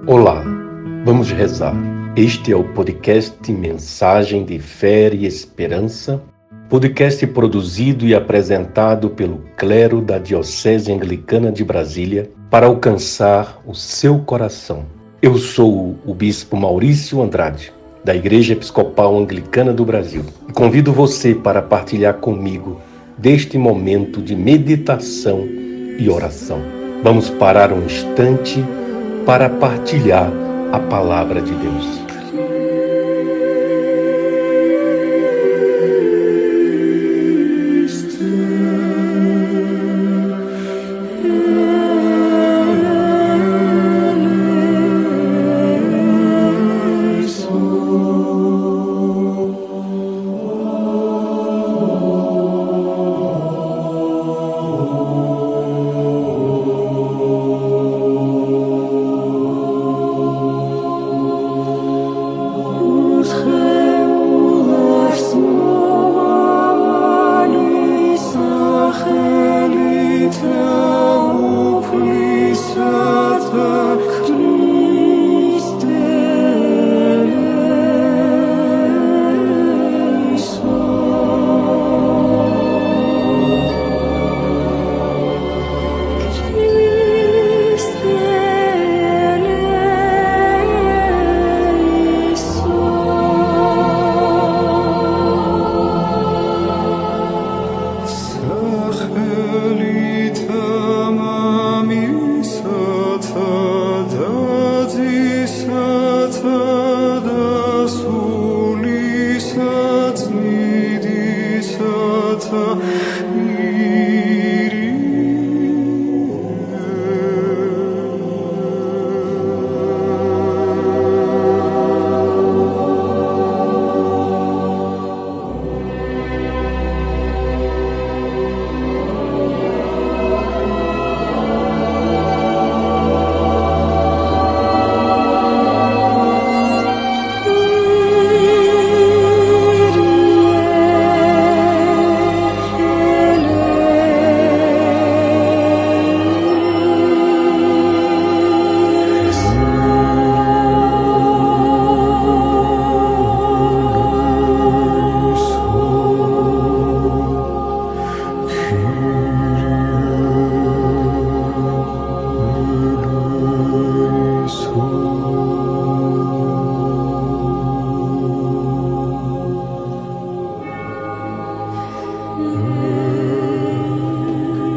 Olá, vamos rezar. Este é o podcast Mensagem de Fé e Esperança, podcast produzido e apresentado pelo clero da Diocese Anglicana de Brasília para alcançar o seu coração. Eu sou o Bispo Maurício Andrade, da Igreja Episcopal Anglicana do Brasil, e convido você para partilhar comigo deste momento de meditação e oração. Vamos parar um instante para partilhar a palavra de Deus.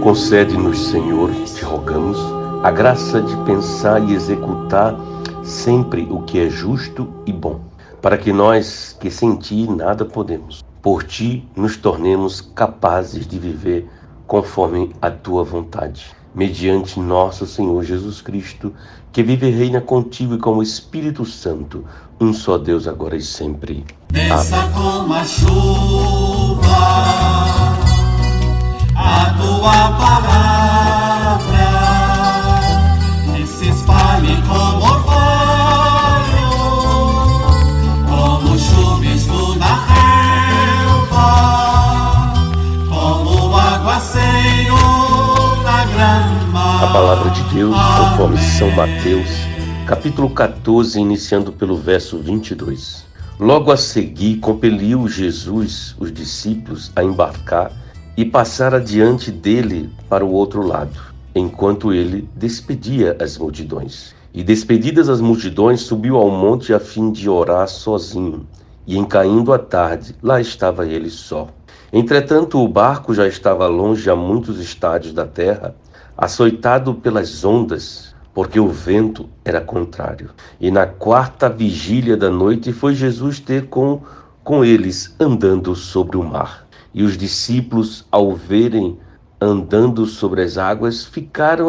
Concede-nos, Senhor, te rogamos, a graça de pensar e executar sempre o que é justo e bom, para que nós, que sem ti nada podemos, por ti nos tornemos capazes de viver conforme a tua vontade. Mediante nosso Senhor Jesus Cristo, que vive e reina contigo e com o Espírito Santo, um só Deus agora e sempre. Desça como a chuva a tua palavra, que se espalhe como orvalho, como chuvisco na relva, como aguaceiro na grama. A palavra de Deus, conforme São Mateus, capítulo 14, iniciando pelo verso 22. Logo a seguir, compeliu Jesus os discípulos a embarcar e passar adiante dele para o outro lado, enquanto ele despedia as multidões. E despedidas as multidões, subiu ao monte a fim de orar sozinho. E em caindo a tarde, lá estava ele só. Entretanto, o barco já estava longe a muitos estádios da terra, açoitado pelas ondas, porque o vento era contrário. E na quarta vigília da noite foi Jesus ter com eles andando sobre o mar. E os discípulos, ao verem andando sobre as águas, ficaram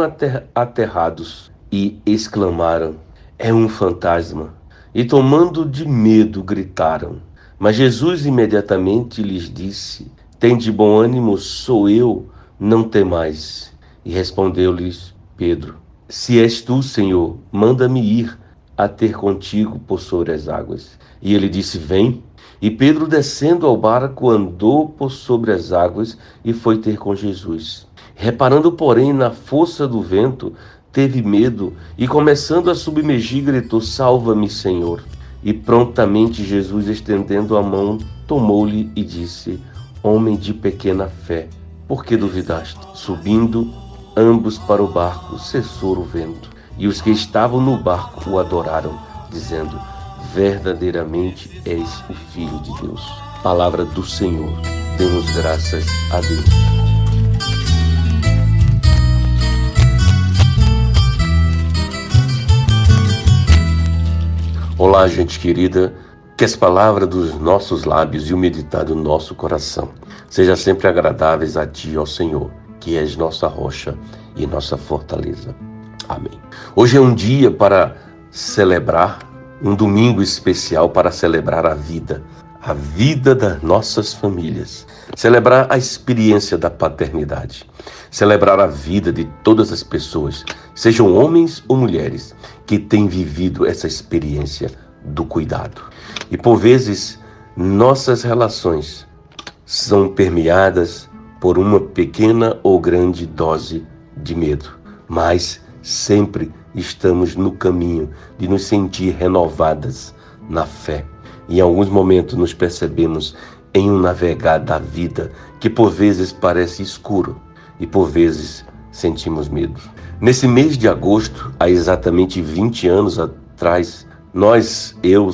aterrados e exclamaram: é um fantasma! E tomando de medo, gritaram. Mas Jesus imediatamente lhes disse: tende bom ânimo, sou eu, não temais. E respondeu-lhes Pedro: se és tu, Senhor, manda-me ir a ter contigo por sobre as águas. E ele disse: vem. E Pedro, descendo ao barco, andou por sobre as águas e foi ter com Jesus. Reparando, porém, na força do vento, teve medo e, começando a submergir, gritou: "Salva-me, Senhor!" E prontamente Jesus, estendendo a mão, tomou-lhe e disse: "Homem de pequena fé, por que duvidaste?" Subindo ambos para o barco, cessou o vento, e os que estavam no barco o adoraram, dizendo: "Verdadeiramente és o Filho de Deus." Palavra do Senhor. Demos graças a Deus. Olá, gente querida, que as palavras dos nossos lábios e o meditar do nosso coração sejam sempre agradáveis a Ti, ó Senhor, que és nossa rocha e nossa fortaleza. Amém. Hoje é um dia para celebrar, um domingo especial para celebrar a vida das nossas famílias, celebrar a experiência da paternidade, celebrar a vida de todas as pessoas, sejam homens ou mulheres, que têm vivido essa experiência do cuidado. E por vezes, nossas relações são permeadas por uma pequena ou grande dose de medo, mas sempre estamos no caminho de nos sentir renovadas na fé. Em alguns momentos nos percebemos em um navegar da vida que por vezes parece escuro e por vezes sentimos medo. Nesse mês de agosto, há exatamente 20 anos atrás, eu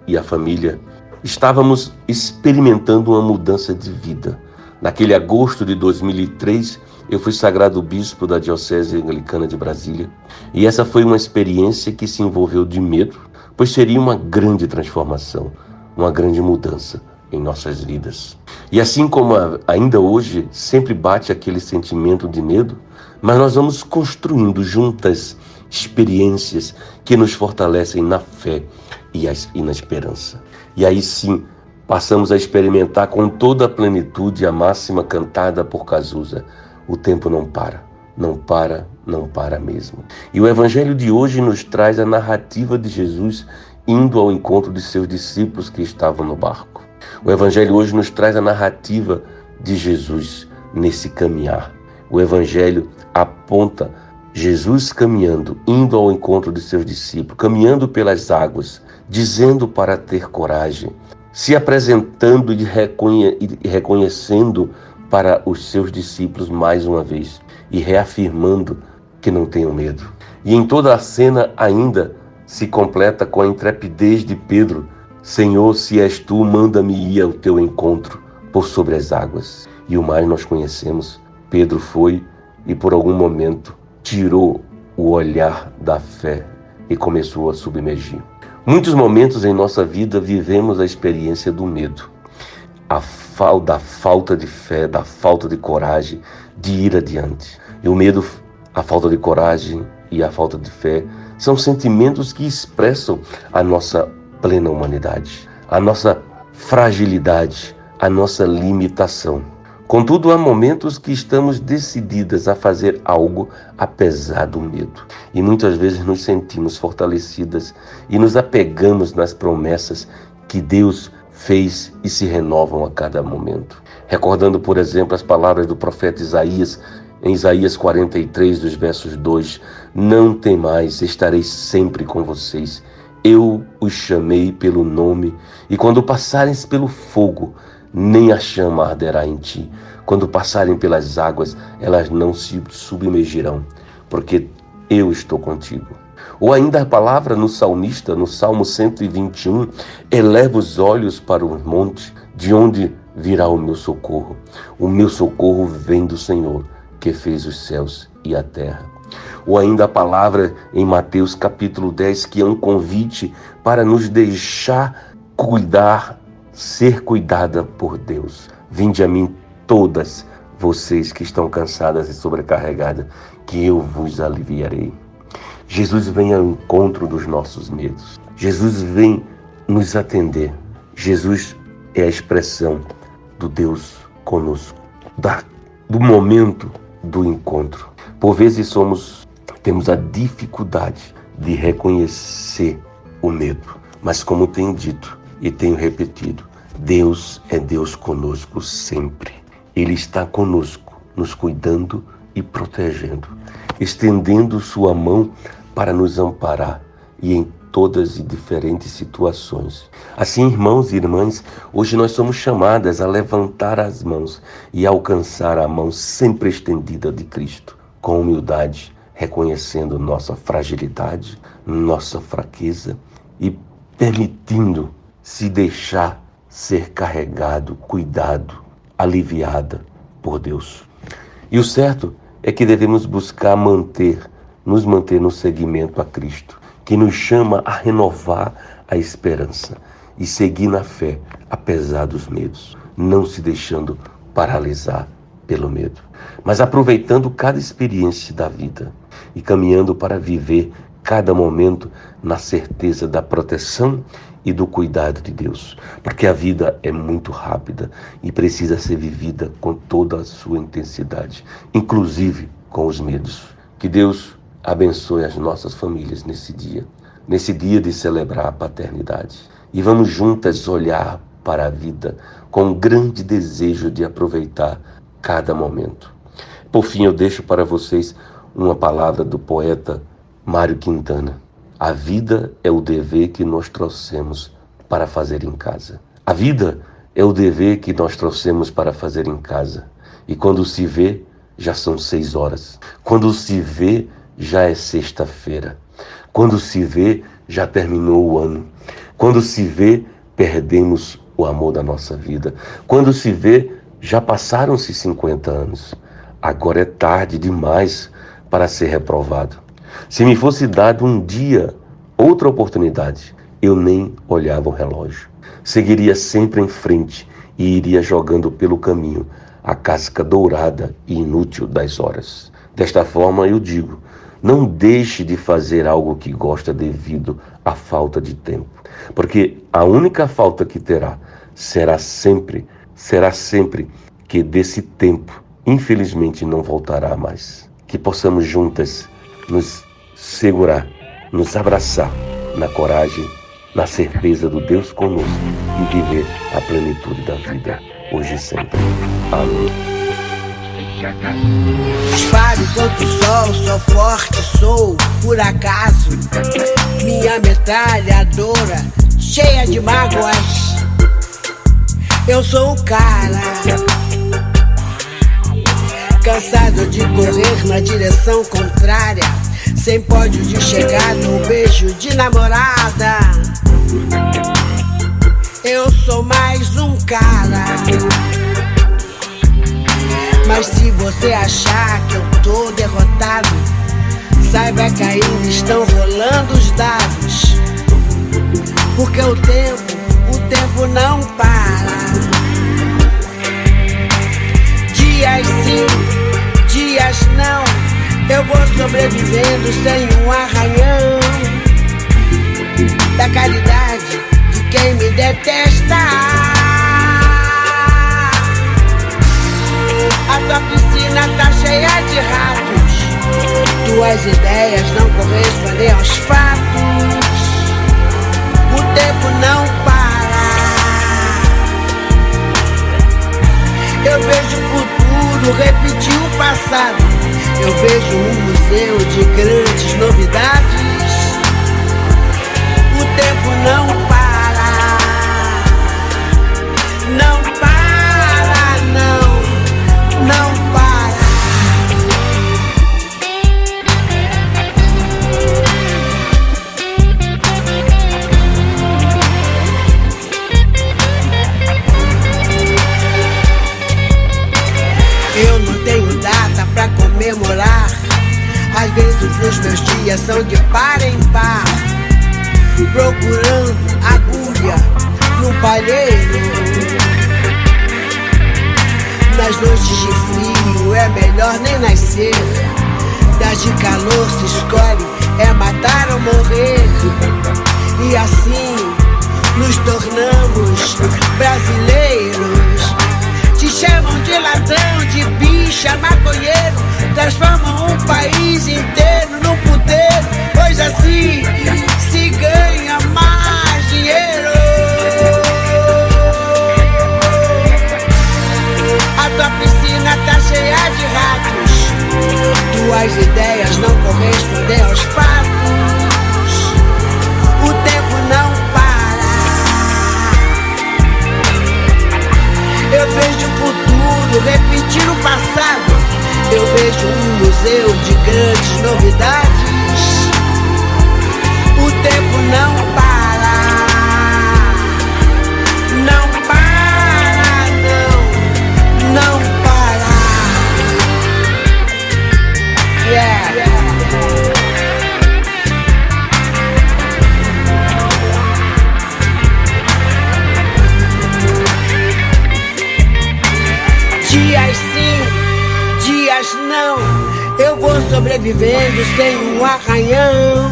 e a família, estávamos experimentando uma mudança de vida. Naquele agosto de 2003, eu fui sagrado bispo da Diocese Anglicana de Brasília, e essa foi uma experiência que se envolveu de medo, pois seria uma grande transformação, uma grande mudança em nossas vidas. E assim como ainda hoje sempre bate aquele sentimento de medo, mas nós vamos construindo juntas experiências que nos fortalecem na fé e na esperança. E aí sim, passamos a experimentar com toda a plenitude a máxima cantada por Cazuza: o tempo não para, não para, não para mesmo. E o Evangelho de hoje nos traz a narrativa de Jesus indo ao encontro de seus discípulos que estavam no barco. O Evangelho hoje nos traz a narrativa de Jesus nesse caminhar. O Evangelho aponta Jesus caminhando, indo ao encontro de seus discípulos, caminhando pelas águas, dizendo para ter coragem, se apresentando e reconhecendo para os seus discípulos mais uma vez e reafirmando que não tenham medo. E em toda a cena ainda se completa com a intrepidez de Pedro: "Senhor, se és tu, manda-me ir ao teu encontro por sobre as águas." E o mais nós conhecemos, Pedro foi e por algum momento tirou o olhar da fé e começou a submergir. Muitos momentos em nossa vida vivemos a experiência do medo, da falta de fé, da falta de coragem de ir adiante. E o medo, a falta de coragem e a falta de fé são sentimentos que expressam a nossa plena humanidade, a nossa fragilidade, a nossa limitação. Contudo, há momentos que estamos decididas a fazer algo apesar do medo. E muitas vezes nos sentimos fortalecidas e nos apegamos nas promessas que Deus fez e se renovam a cada momento. Recordando, por exemplo, as palavras do profeta Isaías, em Isaías 43, dos versos 2: "Não temais, estarei sempre com vocês. Eu os chamei pelo nome, e quando passarem pelo fogo, nem a chama arderá em ti. Quando passarem pelas águas, elas não se submergirão, porque eu estou contigo." Ou ainda a palavra no salmista, no Salmo 121, "Eleva os olhos para o monte, de onde virá o meu socorro. O meu socorro vem do Senhor, que fez os céus e a terra." Ou ainda a palavra em Mateus capítulo 10, que é um convite para nos deixar ser cuidada por Deus. "Vinde a mim todas vocês que estão cansadas e sobrecarregadas, que eu vos aliviarei." Jesus vem ao encontro dos nossos medos. Jesus vem nos atender. Jesus é a expressão do Deus conosco, do momento do encontro. Por vezes temos a dificuldade de reconhecer o medo, mas como tenho dito e tenho repetido, Deus é Deus conosco sempre. Ele está conosco, nos cuidando e protegendo, estendendo sua mão para nos amparar e em todas e diferentes situações. Assim, irmãos e irmãs, hoje nós somos chamadas a levantar as mãos e alcançar a mão sempre estendida de Cristo, com humildade, reconhecendo nossa fragilidade, nossa fraqueza e permitindo se deixar ser carregado, cuidado, aliviada por Deus. E o certo é que devemos buscar nos manter no seguimento a Cristo, que nos chama a renovar a esperança e seguir na fé, apesar dos medos, não se deixando paralisar pelo medo, mas aproveitando cada experiência da vida e caminhando para viver cada momento na certeza da proteção e do cuidado de Deus, porque a vida é muito rápida e precisa ser vivida com toda a sua intensidade, inclusive com os medos. Que Deus abençoe as nossas famílias nesse dia de celebrar a paternidade. E vamos juntas olhar para a vida com um grande desejo de aproveitar cada momento. Por fim, eu deixo para vocês uma palavra do poeta Mário Quintana. A vida é o dever que nós trouxemos para fazer em casa. A vida é o dever que nós trouxemos para fazer em casa. E quando se vê, já são 6 horas. Quando se vê, já é sexta-feira. Quando se vê, já terminou o ano. Quando se vê, perdemos o amor da nossa vida. Quando se vê, já passaram-se 50 anos. Agora é tarde demais para ser reprovado. Se me fosse dado um dia, outra oportunidade, eu nem olhava o relógio. Seguiria sempre em frente e iria jogando pelo caminho a casca dourada e inútil das horas. Desta forma eu digo, não deixe de fazer algo que gosta devido à falta de tempo, porque a única falta que terá será sempre que desse tempo, infelizmente, não voltará mais. Que possamos juntas nos segurar, nos abraçar na coragem, na certeza do Deus conosco e viver a plenitude da vida, hoje e sempre. Amém. Disparo contra o sol, sou forte, sou por acaso. Minha metralhadora, cheia de mágoas. Eu sou o cara, cansado de correr na direção contrária, sem pódio de chegar no beijo de namorada. Eu sou mais um cara. Mas se você achar que eu tô derrotado, saiba que ainda estão rolando os dados. Porque o tempo não para. Dias sim, dias não, eu vou sobrevivendo sem um arranhão da caridade de quem me detesta. A tua piscina tá cheia de ratos, tuas ideias não correspondem aos fatos. O tempo não para. Eu vejo o futuro repetir o passado. Eu vejo um museu de grandes novidades. O tempo não para. Não para, não para. Eu não tenho data pra comemorar. Às vezes os meus dias são de par em par, procurando agulha no palheiro. Nas noites de frio é melhor nem nascer. Das de calor se escolhe, é matar ou morrer. E assim nos tornamos brasileiros. Te chamam de ladrão, de bicha, maconheiro. Transformam um país inteiro num puteiro. Pois assim se ganha mais dinheiro. A tua piscina tá cheia de ratos, Eu vejo o futuro repetir o passado. Eu vejo um museu de grandes novidades. O tempo não para. Não para, não. Não para. Yeah. Dias sim, dias não. Eu vou sobrevivendo sem um arranhão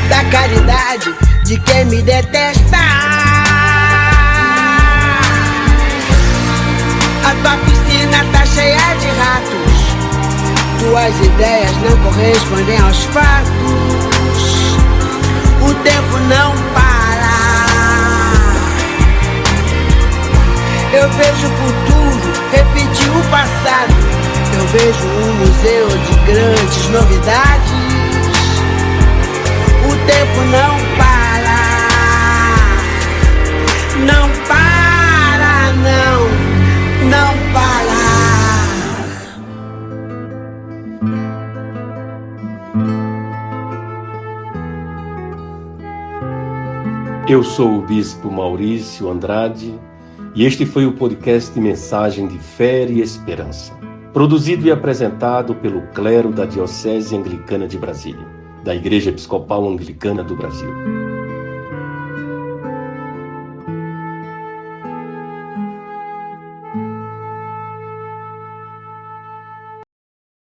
da caridade de quem me detesta. A tua piscina tá cheia de ratos. Tuas ideias não correspondem aos fatos. O tempo não para. Eu vejo o futuro repetir o passado. Eu vejo um museu de grandes novidades. O tempo não para. Não para, não. Não para. Eu sou o Bispo Maurício Andrade e este foi o podcast Mensagem de Fé e Esperança, produzido e apresentado pelo clero da Diocese Anglicana de Brasília, da Igreja Episcopal Anglicana do Brasil.